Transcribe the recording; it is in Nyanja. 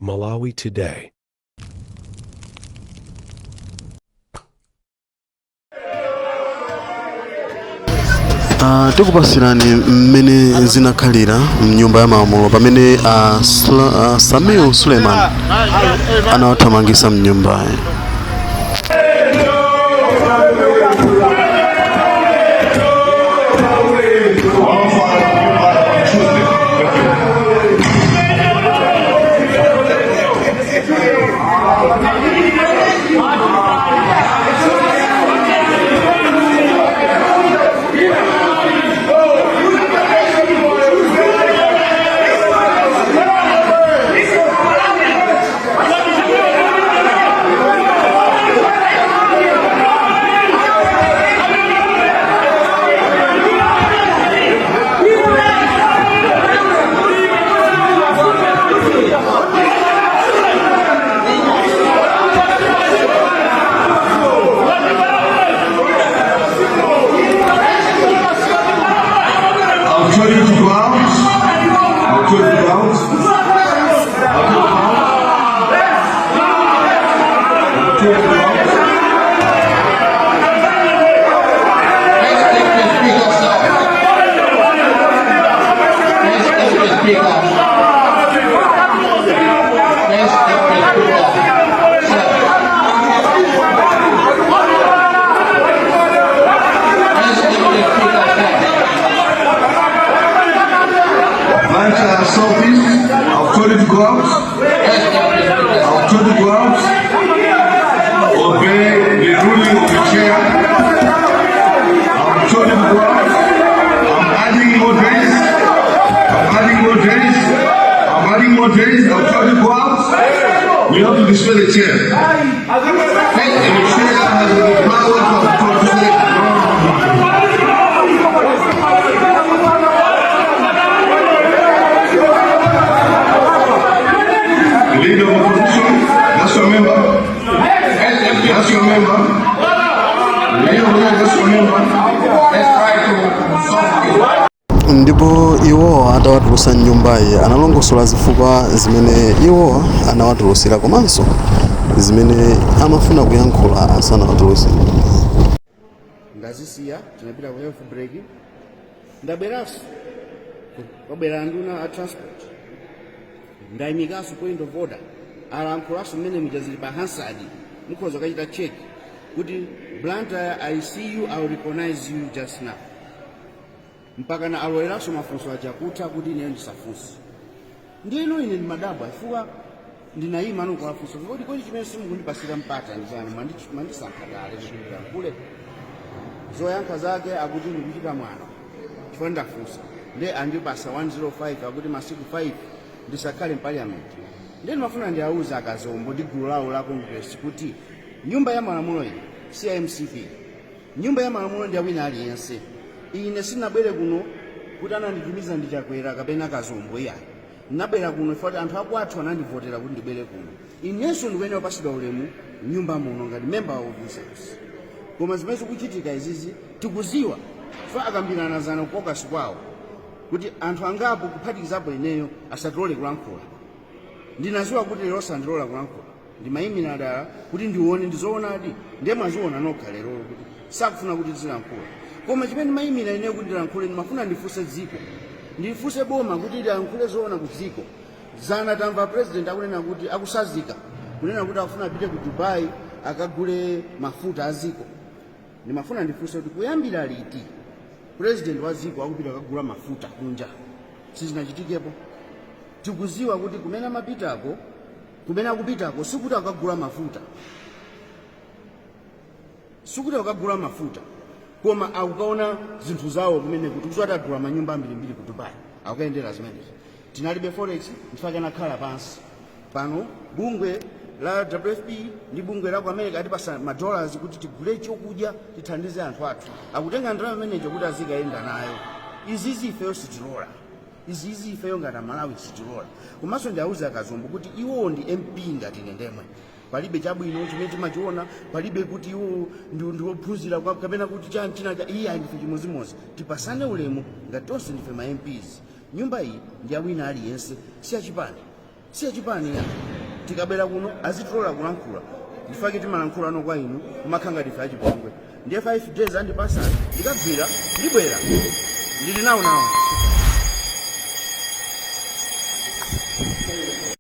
Malawi Today. Tikupasirani mmene zinakhalira mnyumba ya malamulo pamene Suleman anawathamangitsa mnyumbayi. I've told you to go out. I've told you to go out. Obey the ruling of the chair. I've told you to go out. I'm adding more days. I'm adding more days. I'm adding more days. I've told you to go out. You have to display the chair. And the chair has the power to control. Leader of opposition, that's your member. That's your member. Leader of that's your member. Let's try to solve it. Ndipo iwo atawatulutsa nyumbayi analongosola zifukwa zimene iwo anawatulutsira komanso zimene amafuna kuyankhula asanawatulutse. Ndazisiya tinapita ku health break. Ndabweranso kwabwera nduna a transport. Ndayimikaso point of order alankhulaso mmene mujazili pa Hansard mukhoza kachita check kuti Blantyre, I see you, I will recognize you just now. Mpaka na aloweraso mafunso achakuta kuti ine ndisafunse. Ndino ine ndimadabwa chifukwa ndinayima nokulafunsa kodi chimene simukundipasira mpata njani mandisankhakale kuti kule zoyankha zake akuti ndikuchita mwana chifukwa ndafunsa nde andipasa 105 akuti masiku 5 ndisakhale Mpaliyamenti. Ndiye ndimafuna ndiawuza akazombo ndi gulu lawo la Congress kuti nyumba ya malamulo iyi CMCP, nyumba ya malamulo ndi awina aliyense. Ine sinabwere kuno kuti ananditumiza ndichakwera kapena kazombo iya. Nabwera kuno chifukwa anthu akwathu anandivotera kuti ndibwere kuno. Inenso ndikuyenera kupatsidwa ulemu nyumba muno ngati member of this house. Koma zimene zikuchitika izizi tikuziwa chifukwa akambirana zana kukoka kwawo kuti anthu angapo kuphatikizapo ineyo asatolole kulankhula. Ndinaziwa kuti lero sandilola kulankhula ndimayimira dala kuti ndione ndizoonadi ndiye mwaziona nokha lero kuti sakufuna kuti zilankhula. Koma chimene ndimayimira ineyo kuti ndilankhule ndimafuna ndifunse dziko, ndifunse boma kuti lilankhule zoona ku dziko. Zana tamva president akunena kuti akusazika kunena kuti akufuna apite ku Dubai akagule mafuta a dziko. Ndimafuna ndifunse kuti kuyambira liti president wa dziko akupita akagula mafuta kunja sizinachitikepo. Tikuziwa kuti kumene amapitako kumene akupitako sikuti akagula mafuta, sikuti akagula mafuta koma akukaona zinthu zawo kumene kuti kuzoti agula manyumba ambirimbiri ku Dubai akuyendera zimenezi. Tinalibe forex mpaka nakhala pansi pano bungwe la WFP ndi bungwe la ku America atipasa $, kuti tigule chokudya tithandize anthu athu. Akutenga ndalama imeneyo kuti azikayenda nayo. Izizi ifeyo sitilola. Izizi ifeyo ngati Malawi sitilola. Komanso ndiawuza akazombo kuti iwo ndi MP ngati Ndizomwe. Palibe chabwino chimene timachiona, palibe kuti iwo ndiwophunzira kapena kuti china cha iye ndife chimozimozi. Tipasane ulemu ngati tonse ndife ma MPs. Nyumba iyi ndi awina aliyense, si achipani ya. tikabwera kuno azitilola kulankhula ndifake timalankhula ano kwa inu kumakhanga tife achipongwe ndiye 5 days andipasani ndikabvira ndibwera ndili nawo